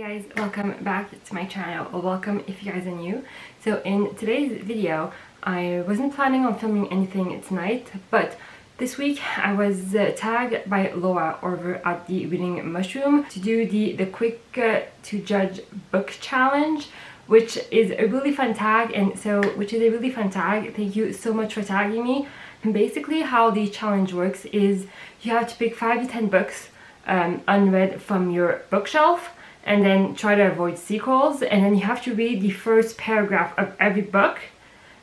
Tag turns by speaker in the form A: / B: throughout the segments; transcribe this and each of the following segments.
A: guys, welcome back to my channel, or welcome if you guys are new. So in today's video, I wasn't planning on filming anything tonight, but this week I was tagged by Laura over at the Reading Mushroom to do the quick to judge book challenge, which is a really fun tag. Thank you so much for tagging me. And basically how the challenge works is you have to pick 5 to 10 books unread from your bookshelf, and then try to avoid sequels, and then you have to read the first paragraph of every book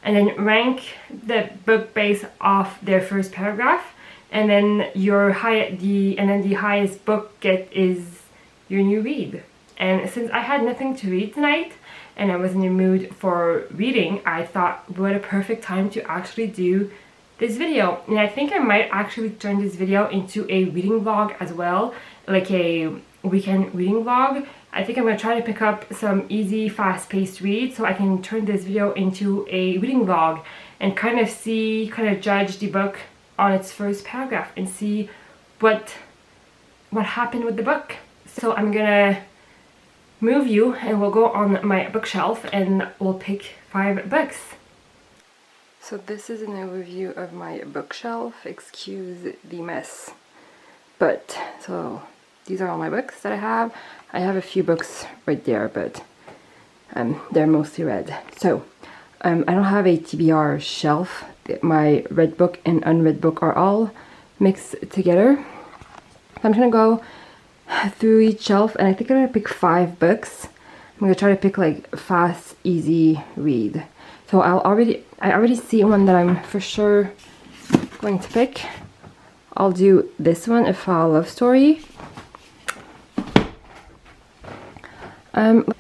A: and then rank the book based off their first paragraph, and then the highest book get is your new read. And since I had nothing to read tonight and I was in the mood for reading, I thought what a perfect time to actually do this video. And I think I might actually turn this video into a reading vlog as well, like a weekend reading vlog. I think I'm gonna try to pick up some easy, fast-paced reads so I can turn this video into a reading vlog and kind of judge the book on its first paragraph and see what happened with the book. So I'm gonna move you and we'll go on my bookshelf and we'll pick 5 books. So this is an overview of my bookshelf. Excuse the mess. So these are all my books that I have. I have a few books right there, but they're mostly read. So I don't have a TBR shelf. My read book and unread book are all mixed together. I'm gonna go through each shelf, and I think I'm gonna pick 5 books. I'm gonna try to pick like fast, easy read. So I already see one that I'm for sure going to pick. I'll do this one, A Fall Love Story.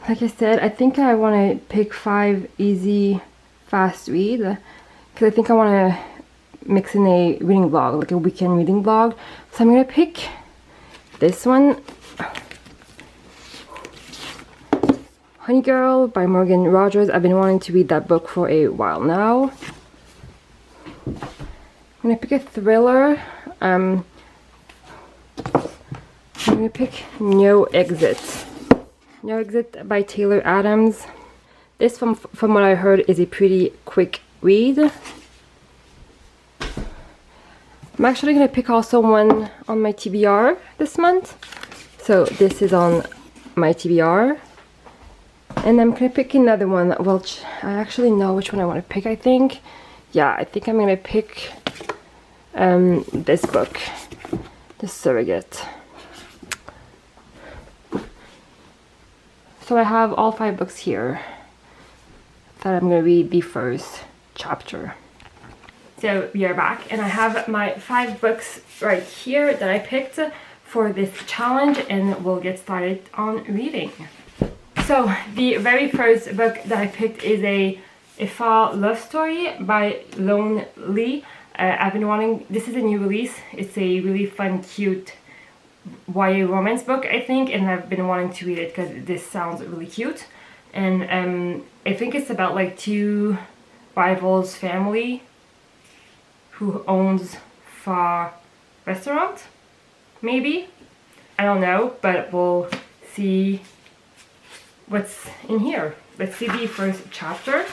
A: Like I said, I think I want to pick 5 easy, fast read, because I think I want to mix in a reading vlog, like a weekend reading vlog. So I'm gonna pick this one, Honey Girl by Morgan Rogers. I've been wanting to read that book for a while now. I'm gonna pick a thriller. I'm gonna pick No Exit. No Exit by Taylor Adams. This, from what I heard, is a pretty quick read. I'm actually gonna pick also one on my TBR this month. So this is on my TBR. And I'm gonna pick another one. Well, I actually know which one I want to pick, I think. Yeah, I think I'm gonna pick this book, The Surrogate. So I have all 5 books here that I'm gonna read the first chapter. So we are back, and I have my 5 books right here that I picked for this challenge, and we'll get started on reading. So the very first book that I picked is A Fall Love Story by Lone Lee. I've been wanting, this is a new release. It's a really fun, cute YA romance book, I think, and I've been wanting to read it because this sounds really cute. And I think it's about like 2 rivals family who owns Pho restaurant, maybe? I don't know, but we'll see what's in here. Let's see the first chapter.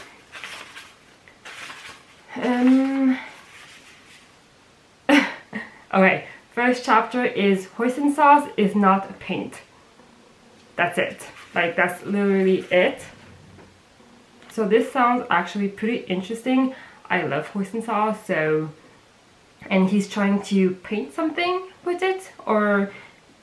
A: Okay, first chapter is Hoisin sauce is not paint. That's it. Like, that's literally it. So this sounds actually pretty interesting. I love hoisin sauce, so, and he's trying to paint something with it, or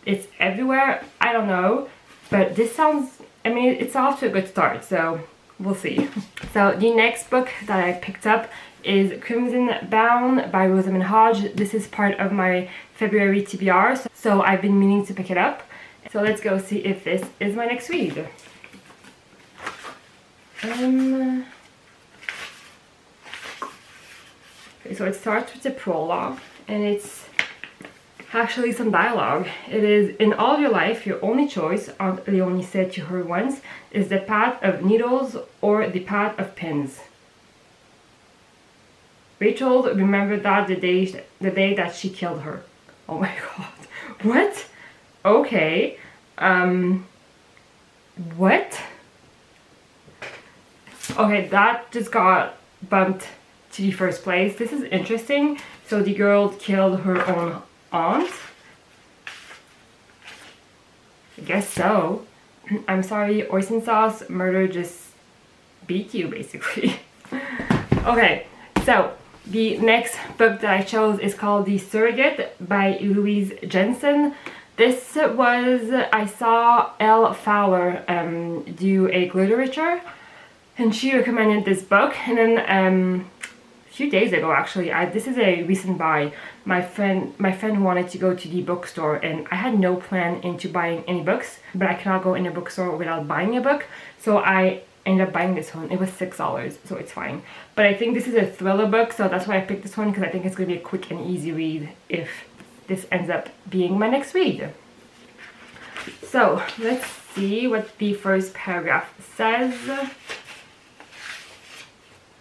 A: it's everywhere, I don't know, but this sounds, I mean, it's off to a good start, so we'll see. So the next book that I picked up is Crimson Bound by Rosamund Hodge. This is part of my February TBR, so I've been meaning to pick it up. So let's go see if this is my next read. Okay, so it starts with a prologue, and it's actually some dialogue. It is, in all your life, your only choice, Aunt Leonie said to her once, is the path of needles or the path of pins. Rachel remembered that the day that she killed her. Oh my god. What? Okay. What? Okay, that just got bumped to the first place. This is interesting. So the girl killed her own aunt? I guess so. I'm sorry, oyster sauce, murder just beat you basically. Okay, so the next book that I chose is called The Surrogate by Louise Jensen. This was, I saw Elle Fowler do a literature, and she recommended this book, and then a few days ago actually, this is a recent buy. My friend wanted to go to the bookstore, and I had no plan into buying any books, but I cannot go in a bookstore without buying a book, so I ended up buying this one. It was $6, so it's fine. But I think this is a thriller book, so that's why I picked this one, because I think it's going to be a quick and easy read if this ends up being my next read. So let's see what the first paragraph says.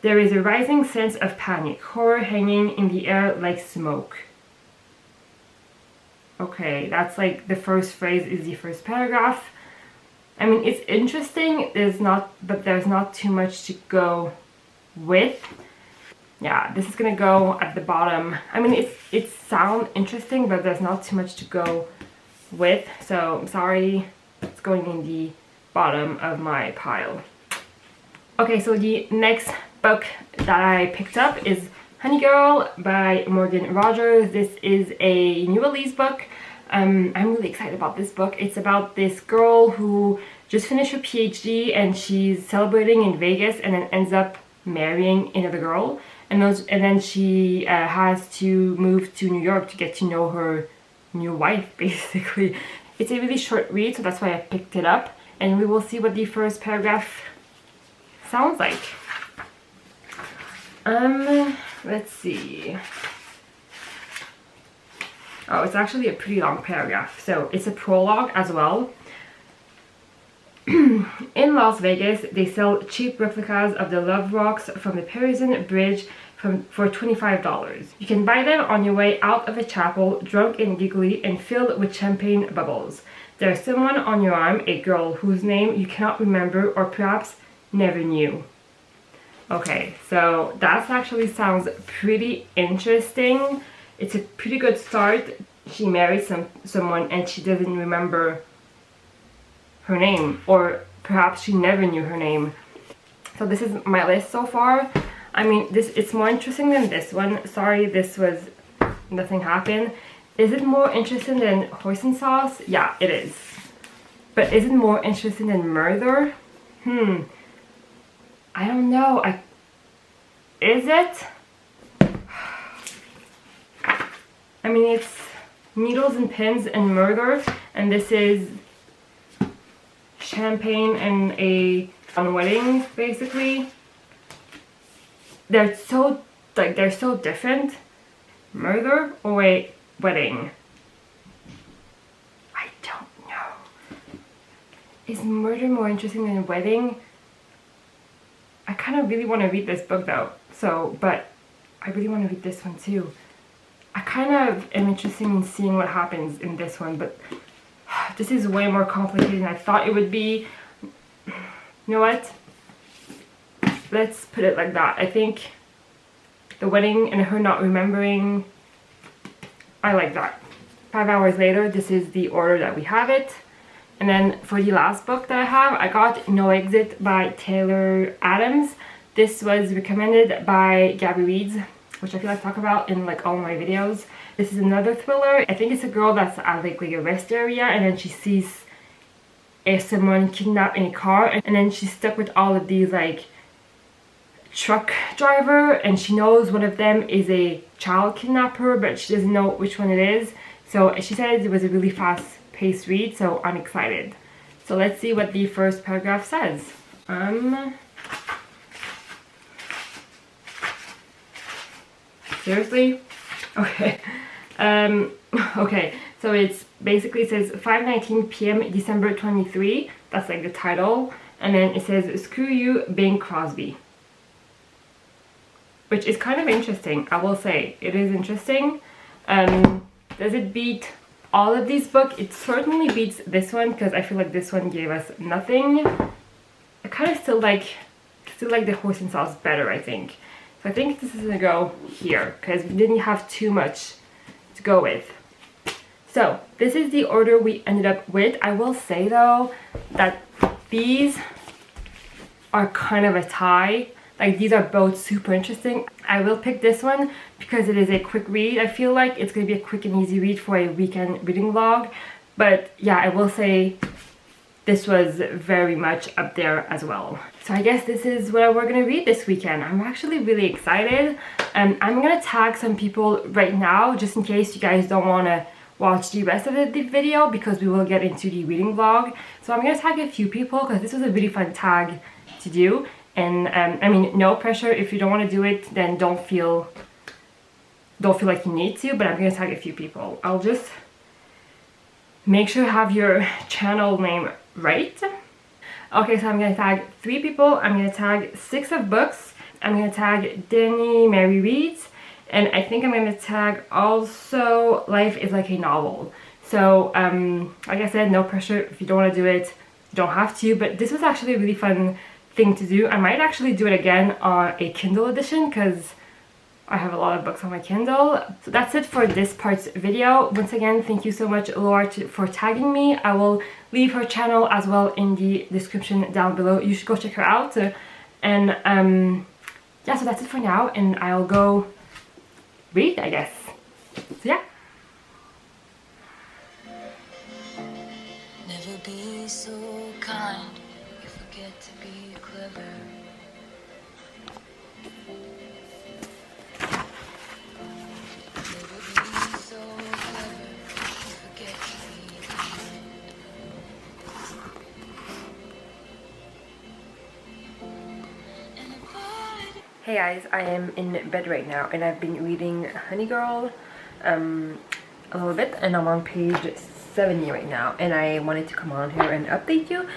A: There is a rising sense of panic, horror hanging in the air like smoke. Okay, that's like the first phrase is the first paragraph. I mean, it's interesting, but there's not too much to go with. Yeah, this is gonna go at the bottom. I mean, it sounds interesting, but there's not too much to go with. So I'm sorry, it's going in the bottom of my pile. Okay, so the next book that I picked up is Honey Girl by Morgan Rogers. This is a new release book. I'm really excited about this book. It's about this girl who just finished her PhD and she's celebrating in Vegas and then ends up marrying another girl. And then she has to move to New York to get to know her new wife, basically. It's a really short read, so that's why I picked it up. And we will see what the first paragraph sounds like. Let's see. Oh, it's actually a pretty long paragraph. So it's a prologue as well. In Las Vegas, they sell cheap replicas of the love rocks from the Parisian Bridge for $25. You can buy them on your way out of a chapel, drunk and giggly and filled with champagne bubbles. There's someone on your arm, a girl whose name you cannot remember or perhaps never knew. Okay, so that actually sounds pretty interesting. It's a pretty good start. She married someone and she doesn't remember her name, or perhaps she never knew her name. So this is my list so far. I mean, it's more interesting than this one. Sorry, nothing happened. Is it more interesting than hoisin sauce? Yeah, it is. But is it more interesting than murder? I don't know. Is it? I mean, it's needles and pins and murder, and this is champagne and a wedding, basically. They're so different. Murder or a wedding? I don't know. Is murder more interesting than a wedding? I kind of really want to read this book though, but I really want to read this one too. I kind of am interested in seeing what happens in this one, but this is way more complicated than I thought it would be. You know what? Let's put it like that. I think the wedding and her not remembering, I like that. 5 hours later, this is the order that we have it. And then for the last book that I have, I got No Exit by Taylor Adams. This was recommended by Gabby Reads, which I feel like I talk about in like all my videos. This is another thriller. I think it's a girl that's at like a rest area, and then she sees someone kidnapped in a car, and then she's stuck with all of these like truck driver, and she knows one of them is a child kidnapper, but she doesn't know which one it is. So she said it was a really fast-paced read, so I'm excited. So let's see what the first paragraph says. Seriously? Okay. Okay, so it's basically says 5:19 p.m. December 23. That's like the title. And then it says, "Screw you, Bing Crosby." Which is kind of interesting, I will say. It is interesting. Does it beat all of these books, it certainly beats this one because I feel like this one gave us nothing. I kind of still like the Horse and Sauce better, I think. So I think this is gonna go here because we didn't have too much to go with. So this is the order we ended up with. I will say though that these are kind of a tie. Like, these are both super interesting. I will pick this one because it is a quick read. I feel like it's gonna be a quick and easy read for a weekend reading vlog. But yeah, I will say this was very much up there as well. So I guess this is what we're gonna read this weekend. I'm actually really excited. I'm gonna tag some people right now just in case you guys don't wanna watch the rest of the video because we will get into the reading vlog. So I'm gonna tag a few people because this was a really fun tag to do. And I mean, no pressure. If you don't want to do it, then don't feel like you need to, but I'm gonna tag a few people. I'll just make sure you have your channel name right. Okay, so I'm gonna tag 3 people. I'm gonna tag 6 of books. I'm gonna tag Dany Mary Reads, and I think I'm gonna tag also Life is Like a Novel. So like I said, no pressure. If you don't want to do it, you don't have to, but this was actually a really fun thing to do. I might actually do it again on a Kindle edition because I have a lot of books on my Kindle. So that's it for this part's video. Once again, thank you so much, Laura, for tagging me. I will leave her channel as well in the description down below. You should go check her out. And yeah, so that's it for now, and I'll go read, I guess. So yeah.
B: Never be so kind. You forget to be clever. Never be so clever. You forget to be kind. And if I
A: Hey guys, I am in bed right now and I've been reading Honey Girl a little bit, and I'm on page 70 right now, and I wanted to come on here and update you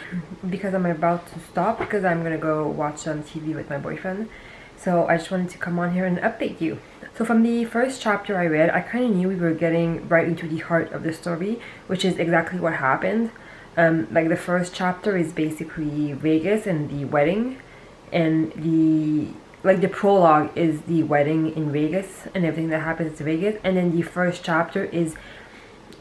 A: because I'm about to stop because I'm gonna go watch some TV with my boyfriend. So I just wanted to come on here and update you. So from the first chapter I read, I kind of knew we were getting right into the heart of the story, which is exactly what happened. Like, the first chapter is basically Vegas and the wedding, and the prologue is the wedding in Vegas and everything that happens in Vegas, and then the first chapter is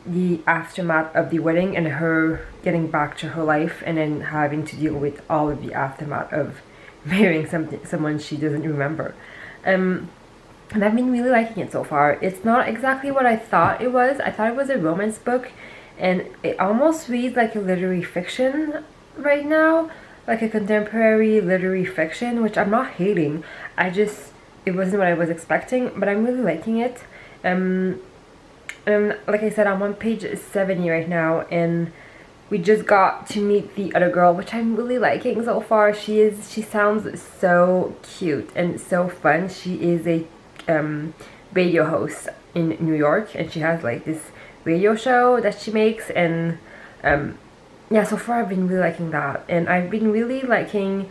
A: the aftermath of the wedding and her getting back to her life and then having to deal with all of the aftermath of marrying someone she doesn't remember. And I've been really liking it so far. It's not exactly what I thought it was. I thought it was a romance book, and it almost reads like a literary fiction right now, like a contemporary literary fiction, which I'm not hating. It wasn't what I was expecting, but I'm really liking it. Like I said, I'm on page 70 right now, and we just got to meet the other girl, which I'm really liking so far. She sounds so cute and so fun. She is a radio host in New York, and she has like this radio show that she makes, and yeah, so far I've been really liking that, and I've been really liking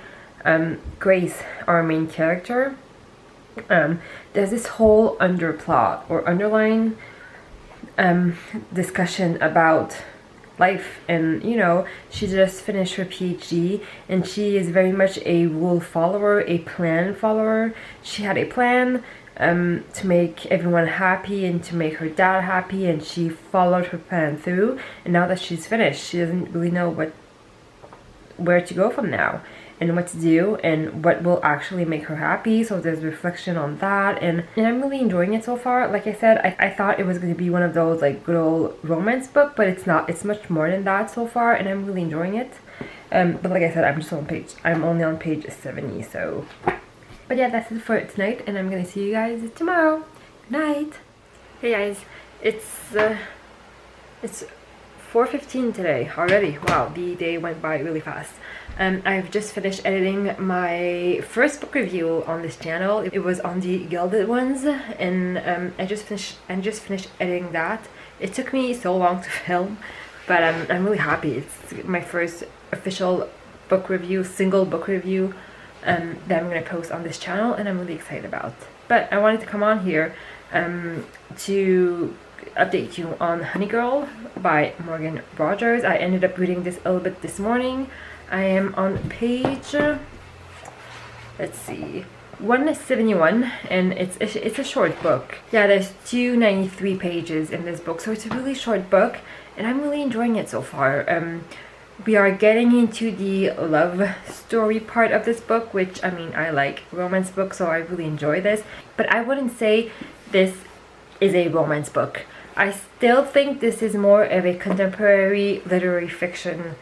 A: Grace, our main character. There's this whole underplot or underlying discussion about life, and you know, she just finished her PhD and she is very much a rule follower, a plan follower. She had a plan to make everyone happy and to make her dad happy, and she followed her plan through, and now that she's finished, she doesn't really know where to go from now and what to do and what will actually make her happy. So there's reflection on that, and I'm really enjoying it so far. Like I said, I thought it was going to be one of those like good old romance book, but it's not. It's much more than that so far, and I'm really enjoying it. But like I said, I'm only on page 70, so. But yeah, that's it for tonight, and I'm gonna see you guys tomorrow. Good night. Hey guys, it's 4:15 today already. Wow, the day went by really fast. I've just finished editing my first book review on this channel. It was on the Gilded ones, and I just finished editing that. It took me so long to film, but I'm really happy. It's my first official book review, single book review that I'm gonna post on this channel, and I'm really excited about. But I wanted to come on here to update you on Honey Girl by Morgan Rogers. I ended up reading this a little bit this morning. I am on page, let's see, 171, and it's a short book. Yeah, there's 293 pages in this book, so it's a really short book, and I'm really enjoying it so far. We are getting into the love story part of this book, which, I mean, I like romance books, so I really enjoy this. But I wouldn't say this is a romance book. I still think this is more of a contemporary literary fiction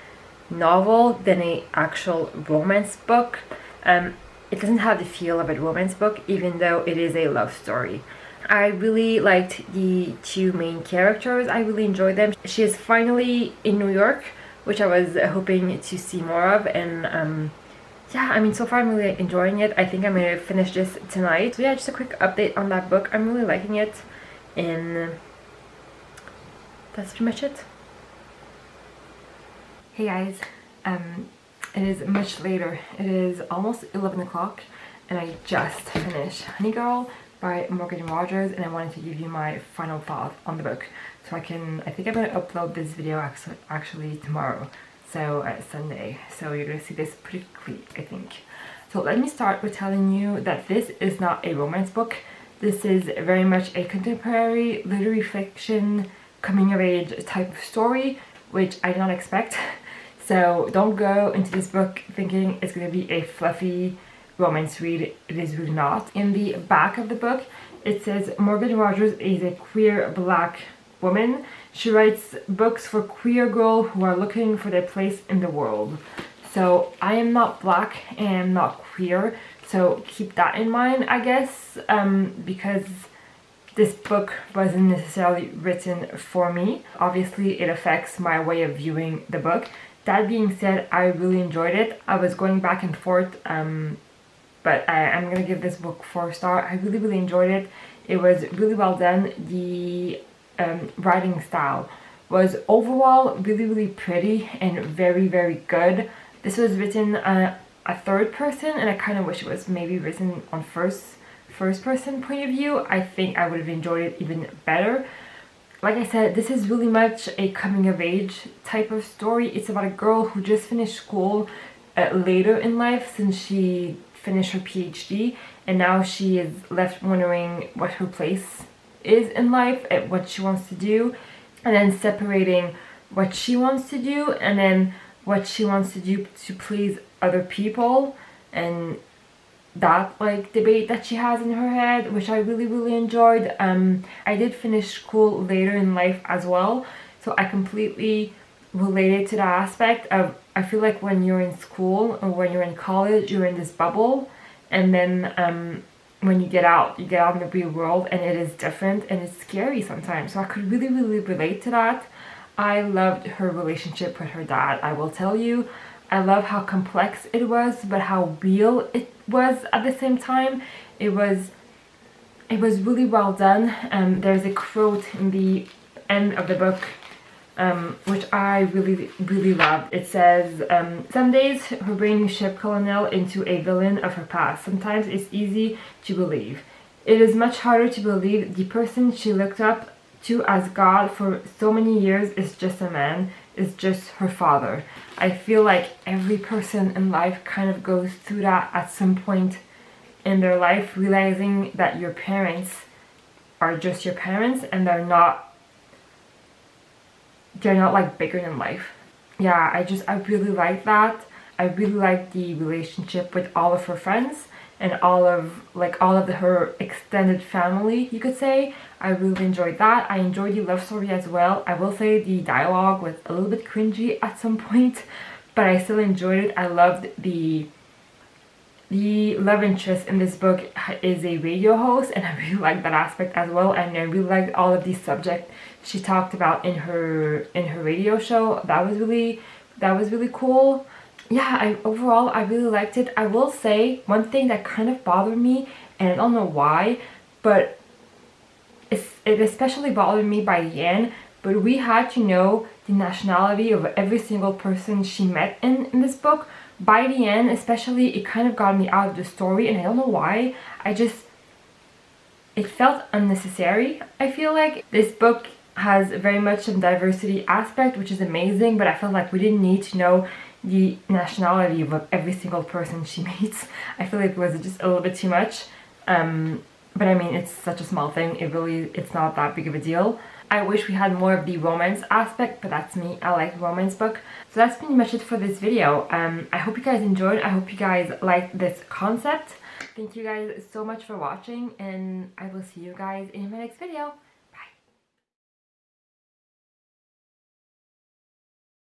A: novel than an actual romance book. It doesn't have the feel of a romance book, even though it is a love story. I really liked the two main characters. I really enjoyed them. She is finally in New York, which I was hoping to see more of, and yeah, I mean, so far I'm really enjoying it. I think I'm gonna finish this tonight. So yeah, just a quick update on that book. I'm really liking it, and that's pretty much it. Hey guys, it is much later. It is almost 11 o'clock, and I just finished Honey Girl by Morgan Rogers, and I wanted to give you my final thoughts on the book. So I think I'm gonna upload this video actually tomorrow, so Sunday. So you're gonna see this pretty quick, I think. So let me start with telling you that this is not a romance book. This is very much a contemporary literary fiction, coming of age type of story, which I did not expect. So don't go into this book thinking it's gonna be a fluffy romance read. It is really not. In the back of the book, it says Morgan Rogers is a queer black woman. She writes books for queer girls who are looking for their place in the world. So I am not black and not queer, so keep that in mind, I guess, because this book wasn't necessarily written for me. Obviously, it affects my way of viewing the book. That being said, I really enjoyed it. I was going back and forth, but I'm gonna give this book 4 stars. I really enjoyed it. It was really well done. The writing style was overall really pretty and very good. This was written a third person, and I kind of wish it was maybe written on first person point of view. I think I would have enjoyed it even better. Like I said, this is really much a coming of age type of story. It's about a girl who just finished school later in life, since she finished her PhD, and now she is left wondering what her place is in life and what she wants to do, and then separating what she wants to do and then what she wants to do to please other people, and that like debate that she has in her head, which I really enjoyed. I did finish school later in life as well, so I completely related to that aspect of, I feel like when you're in school or when you're in college, you're in this bubble, and then when you get out in the real world, and it is different and it's scary sometimes. So I could really relate to that. I loved her relationship with her dad, I will tell you. I love how complex it was, but how real it was at the same time. It was really well done. There's a quote in the end of the book, which I really loved. It says, some days her brain ship Colonel into a villain of her past. Sometimes it's easy to believe. It is much harder to believe the person she looked up to as God for so many years is just a man, is just her father. I feel like every person in life kind of goes through that at some point in their life, realizing that your parents are just your parents, and they're not like bigger than life. Yeah, I really like that. I really like the relationship with all of her friends and all of her extended family, you could say. I really enjoyed that. I enjoyed the love story as well. I will say the dialogue was a little bit cringy at some point, but I still enjoyed it. I loved the love interest in this book is a radio host, and I really like that aspect as well, and I really liked all of these subjects she talked about in her radio show. That was really cool. Yeah, overall I really liked it. I will say one thing that kind of bothered me, and I don't know why, but it especially bothered me by the end, but we had to know the nationality of every single person she met in this book. By the end, especially, it kind of got me out of the story, and I don't know why. It it felt unnecessary. I feel like this book has very much some diversity aspect, which is amazing, but I felt like we didn't need to know the nationality of every single person she meets. I feel like it was just a little bit too much. But I mean, it's such a small thing, it's not that big of a deal. I wish we had more of the romance aspect, but that's me, I like romance book. So that's pretty much it for this video. I hope you guys enjoyed, I hope you guys liked this concept. Thank you guys so much for watching, and I will see you guys in my next video.